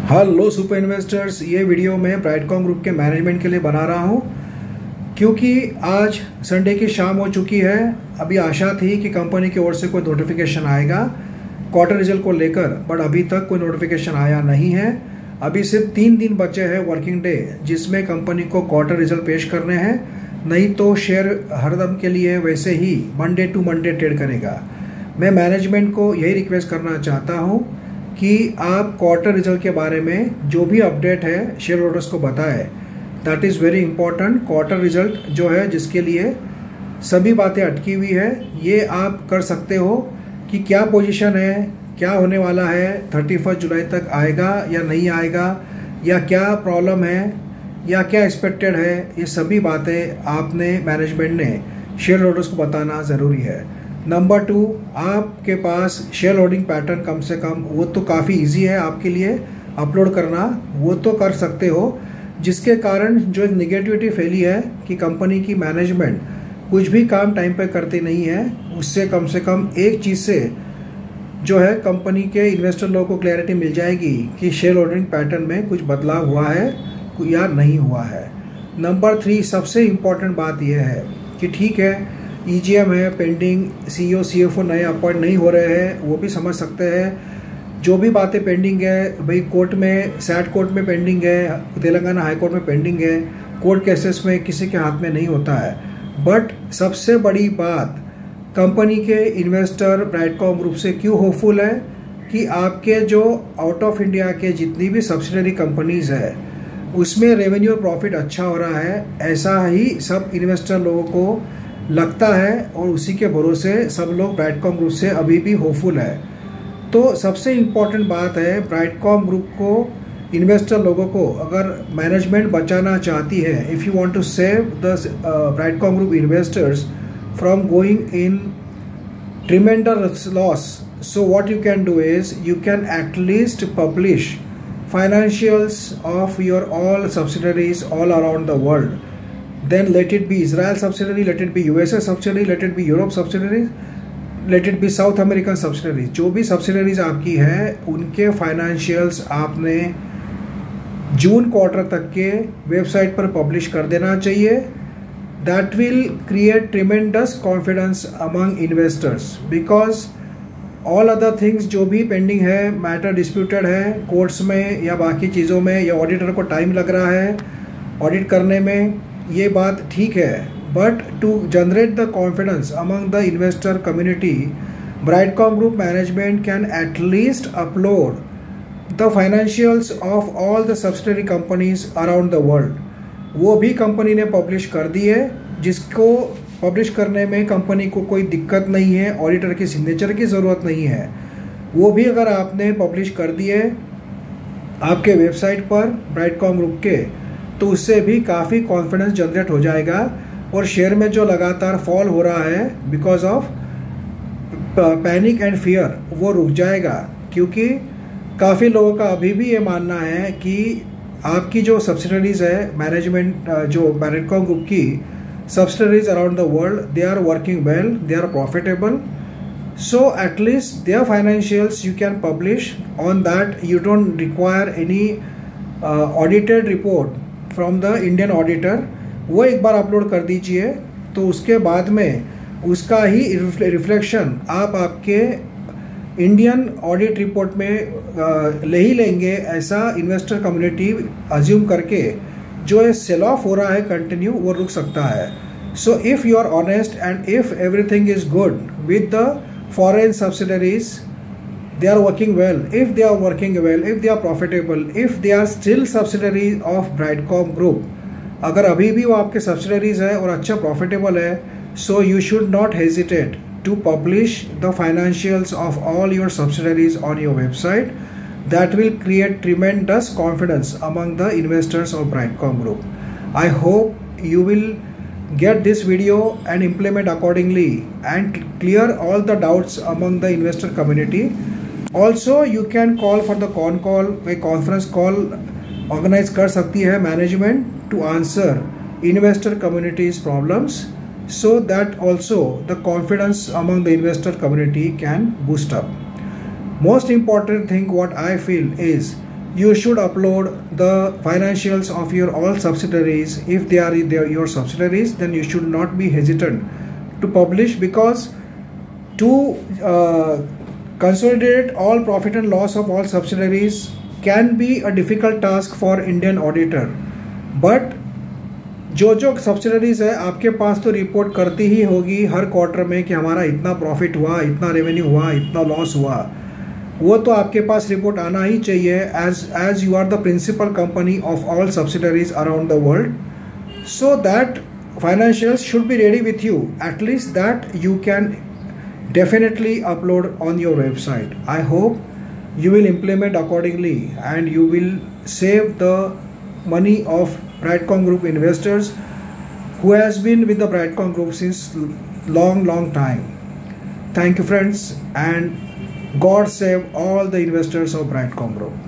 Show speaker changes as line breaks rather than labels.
Hello super investors, ये video मैं Brightcom group के मैनेजमेंट के लिए बना रहा हूँ क्योंकि आज संडे की शाम हो चुकी है। अभी आशा थी कि कंपनी की ओर से कोई नोटिफिकेशन आएगा क्वार्टर रिजल्ट को लेकर, बट अभी तक कोई नोटिफिकेशन आया नहीं है। अभी सिर्फ 3 दिन बचे हैं वर्किंग डे जिसमें कंपनी को क्वार्टर रिजल्ट पेश करने हैं, नहीं तो शेयर हरदम के लिए वैसे ही मंडे टू मंडे ट्रेड करेगा। मैं मैनेजमेंट को यही रिक्वेस्ट करना चाहता हूँ कि आप क्वार्टर रिजल्ट के बारे में जो भी अपडेट है शेयर होल्डर्स को बताएं। That is very important. Quarter result जो है जिसके लिए सभी बातें अटकी हुई है, ये आप कर सकते हो कि क्या पोजीशन है, क्या होने वाला है, 31 जुलाई तक आएगा या नहीं आएगा, या क्या प्रॉब्लम है या क्या एक्सपेक्टेड है। ये सभी बातें आपने मैनेजमेंट ने शेयर होल्डर्स को बताना ज़रूरी है। नंबर 2, आपके पास शेयर होल्डिंग पैटर्न कम से कम वो तो काफ़ी इजी है आपके लिए अपलोड करना, वो तो कर सकते हो, जिसके कारण जो एक निगेटिविटी फैली है कि कंपनी की मैनेजमेंट कुछ भी काम टाइम पे करती नहीं है, उससे कम से कम एक चीज़ से जो है कंपनी के इन्वेस्टर लोगों को क्लैरिटी मिल जाएगी कि शेयर होल्डिंग पैटर्न में कुछ बदलाव हुआ है या नहीं हुआ है। नंबर 3, सबसे इम्पॉर्टेंट बात यह है कि ठीक है EGM है पेंडिंग, CEO CFO नए अपॉइंट नहीं हो रहे हैं, वो भी समझ सकते हैं। जो भी बातें पेंडिंग है भाई, कोर्ट में सैट कोर्ट में पेंडिंग है, तेलंगाना हाई कोर्ट में पेंडिंग है, कोर्ट केसेस में किसी के हाथ में नहीं होता है। बट सबसे बड़ी बात, कंपनी के इन्वेस्टर ब्राइटकॉम ग्रुप से क्यों होपफुल है कि आपके जो आउट ऑफ इंडिया के जितनी भी सब्सिडरी कंपनीज है उसमें रेवेन्यू और प्रॉफिट अच्छा हो रहा है, ऐसा ही सब इन्वेस्टर लोगों को लगता है और उसी के भरोसे सब लोग ब्राइटकॉम ग्रुप से अभी भी होपफुल है। तो सबसे इम्पॉर्टेंट बात है, ब्राइटकॉम ग्रुप को इन्वेस्टर लोगों को अगर मैनेजमेंट बचाना चाहती है, if you want to save the Brightcom group investors from going in tremendous loss, so what you can do is you can at least publish financials of your all subsidiaries all around the world. Then let it be Israel subsidiary, let it be USA subsidiary, let it be Europe subsidiary, let it be South American subsidiary. जो भी subsidiaries आपकी है उनके financials आपने जून quarter तक के website पर publish कर देना चाहिए। That will create tremendous confidence among investors because all other things जो भी पेंडिंग है, मैटर डिस्प्यूटेड है कोर्ट्स में या बाकी चीज़ों में, या ऑडिटर को टाइम लग रहा है ऑडिट करने में, ये बात ठीक है। But to generate the confidence among the investor community, Brightcom group management can at least upload the financials of all the subsidiary companies around the world. वो भी कंपनी ने पब्लिश कर दी है, जिसको पब्लिश करने में कंपनी को कोई दिक्कत नहीं है, ऑडिटर की सिग्नेचर की ज़रूरत नहीं है। वो भी अगर आपने पब्लिश कर दिए आपके वेबसाइट पर ब्राइटकॉम ग्रुप के, तो उससे भी काफ़ी कॉन्फिडेंस जनरेट हो जाएगा और शेयर में जो लगातार फॉल हो रहा है because of panic and fear, वो रुक जाएगा। क्योंकि काफ़ी लोगों का अभी भी ये मानना है कि आपकी जो सब्सिडरीज है मैनेजमेंट, जो ब्राइटकॉम ग्रुप की subsidiaries around the world, they are working well, they are profitable, so at least their financials you can publish. On that you don't require any audited report from the Indian auditor, वो एक बार upload कर दीजिए, तो उसके बाद में उसका ही reflection आप आपके इंडियन ऑडिट रिपोर्ट में ले ही लेंगे, ऐसा इन्वेस्टर कम्युनिटी अज्यूम करके जो है सेल ऑफ हो रहा है कंटिन्यू, वो रुक सकता है। So if you are honest and if everything is good with the foreign subsidiaries, they are working well, if they are working well, if they are profitable, if they are still subsidiaries of Brightcom group, अगर अभी भी वो आपके subsidiaries है और अच्छा profitable है, so you should not hesitate to publish the financials of all your subsidiaries on your website. That will create tremendous confidence among the investors of Brightcom Group. I hope you will get this video and implement accordingly and clear all the doubts among the investor community. Also, you can call for the conference call organize कर सकती है management to answer investor community's problems, so that also the confidence among the investor community can boost up. Most important thing what I feel is you should upload the financials of your all subsidiaries. If they are your subsidiaries, then you should not be hesitant to publish, because to consolidate all profit and loss of all subsidiaries can be a difficult task for Indian auditor. But जो subsidiaries है आपके पास तो report करती ही होगी हर quarter में कि हमारा इतना प्रॉफिट हुआ, इतना रेवेन्यू हुआ, इतना लॉस हुआ, वो तो आपके पास रिपोर्ट आना ही चाहिए as you are the principal company of all subsidiaries around the world. So that financials should be ready with you, at least that you can definitely upload on your website. I hope you will implement accordingly and you will save the money of Brightcom Group investors who has been with the Brightcom Group since long time. Thank you friends, and God save all the investors of Brightcom Group.